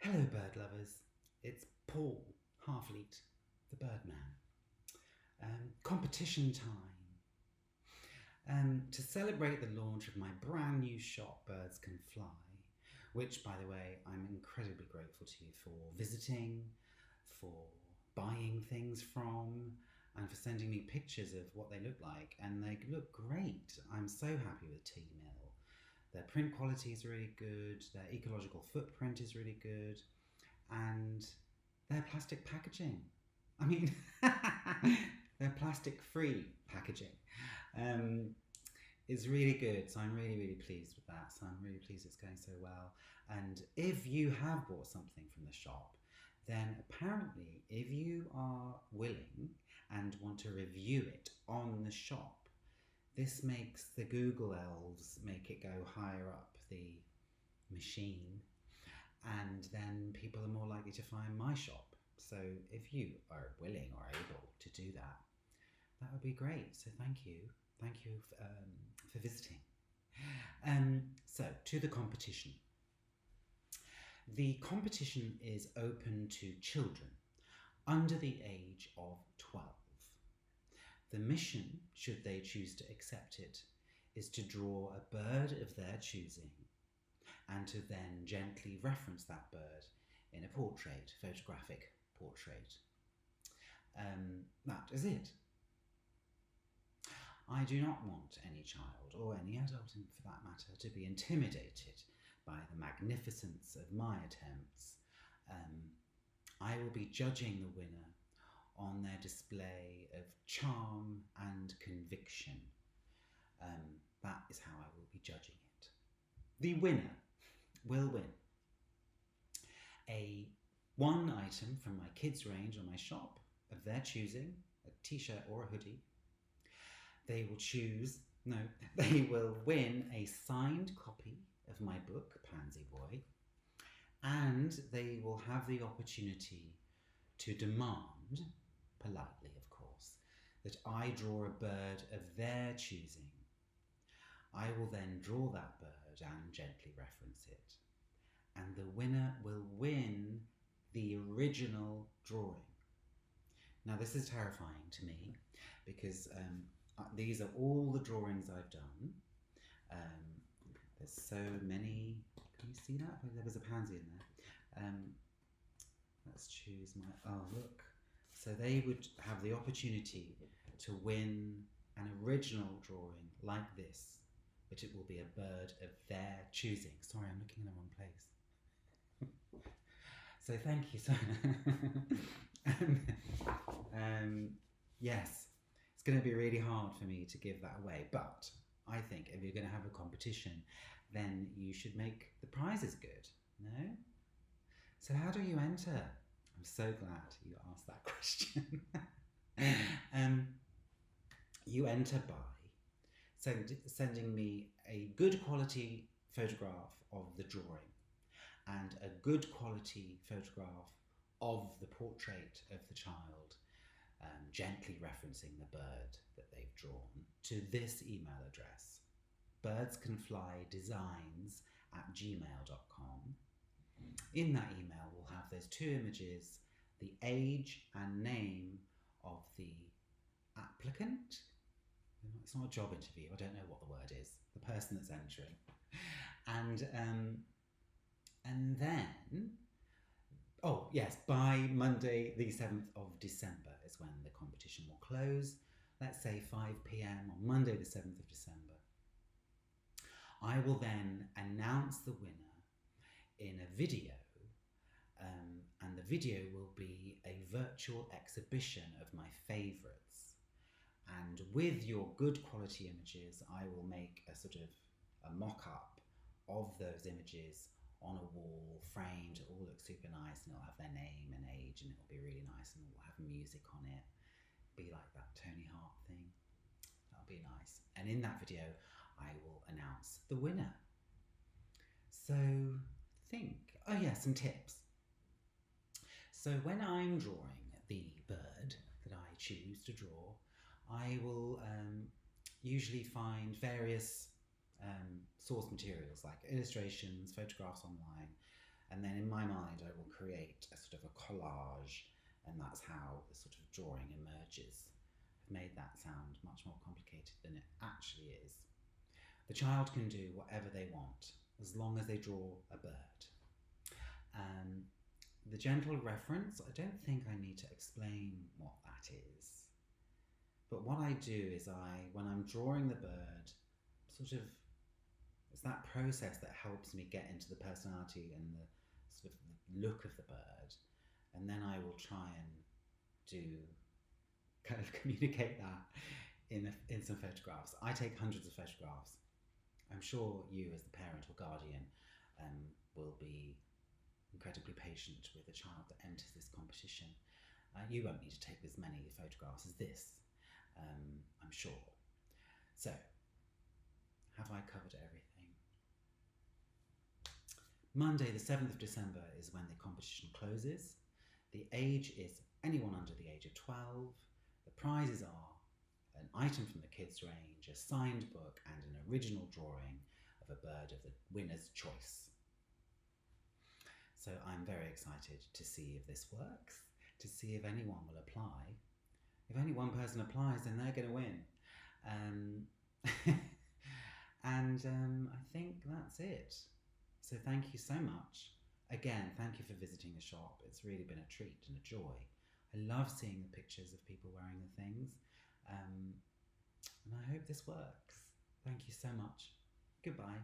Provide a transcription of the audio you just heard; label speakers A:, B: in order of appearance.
A: Hello, bird lovers. It's Paul Halfleet, the Birdman. Competition time. To celebrate the launch of my brand new shop, Birds Can Fly, which, by the way, I'm incredibly grateful to you for visiting, for buying things from, and for sending me pictures of what they look like. And they look great. I'm so happy with Tea Mill. Their print quality is really good, their ecological footprint is really good, and their plastic packaging. I mean, their plastic free packaging is really good. So I'm really, really pleased with that. So I'm really pleased it's going so well. And if you have bought something from the shop, then apparently, if you are willing and want to review it on the shop, this makes the Google elves make it go higher up the machine, and then people are more likely to find my shop. So if you are willing or able to do that, that would be great. So thank you. Thank you for visiting. So to the competition. The competition is open to children under the age of 12. The mission, should they choose to accept it, is to draw a bird of their choosing and to then gently reference that bird in a portrait, photographic portrait. That is it. I do not want any child, or any adult for that matter, to be intimidated by the magnificence of my attempts. I will be judging the winner on their display of charm and conviction. That is how I will be judging it. The winner will win one item from my kids range on my shop of their choosing, a t-shirt or a hoodie. They will win a signed copy of my book, Pansy Boy, and they will have the opportunity to demand, politely of course, that I draw a bird of their choosing. I will then draw that bird and gently reference it, and the winner will win the original drawing. Now, this is terrifying to me because these are all the drawings I've done. There's so many. Can you see that? There was a pansy in there. Let's choose my. Oh, look. So they would have the opportunity to win an original drawing like this, but it will be a bird of their choosing. Sorry, I'm looking in the wrong place. So thank you. So, yes, it's going to be really hard for me to give that away, but I think if you're going to have a competition, then you should make the prizes good. No? So how do you enter? I'm so glad you asked that question. You enter by sending me a good quality photograph of the drawing and a good quality photograph of the portrait of the child, gently referencing the bird that they've drawn, to this email address, birdscanflydesigns@gmail.com. In that email, we'll have those two images, the age and name of the applicant. It's not a job interview, I don't know what the word is, the person that's entering. And then, oh yes, by Monday the 7th of December is when the competition will close. Let's say 5 p.m. on Monday the 7th of December. I will then announce the winner in a video, and the video will be a virtual exhibition of my favourites. And with your good quality images, I will make a sort of a mock-up of those images on a wall, framed. It will look super nice, and it'll have their name and age, and it'll be really nice, and it'll have music on it. Be like that Tony Hart thing. That'll be nice. And in that video, I will announce the winner. So some tips. So when I'm drawing the bird that I choose to draw, I will usually find various source materials like illustrations, photographs online, And then in my mind, I will create a sort of a collage, and that's how the sort of drawing emerges. I've made that sound much more complicated than it actually is. The child can do whatever they want as long as they draw a bird. The gentle reference, I don't think I need to explain what that is. But what I do is when I'm drawing the bird, sort of, it's that process that helps me get into the personality and the sort of look of the bird. And then I will try and kind of communicate that in some photographs. I take hundreds of photographs. I'm sure you as the parent or guardian will be incredibly patient with a child that enters this competition. You won't need to take as many photographs as this, I'm sure. So, have I covered everything? Monday the 7th of December is when the competition closes. The age is anyone under the age of 12. The prizes are an item from the kids' range, a signed book, and an original drawing of a bird of the winner's choice. So I'm very excited to see if this works, to see if anyone will apply. If only one person applies, then they're going to win. I think that's it. So thank you so much. Again, thank you for visiting the shop. It's really been a treat and a joy. I love seeing the pictures of people wearing the things. And I hope this works. Thank you so much. Goodbye.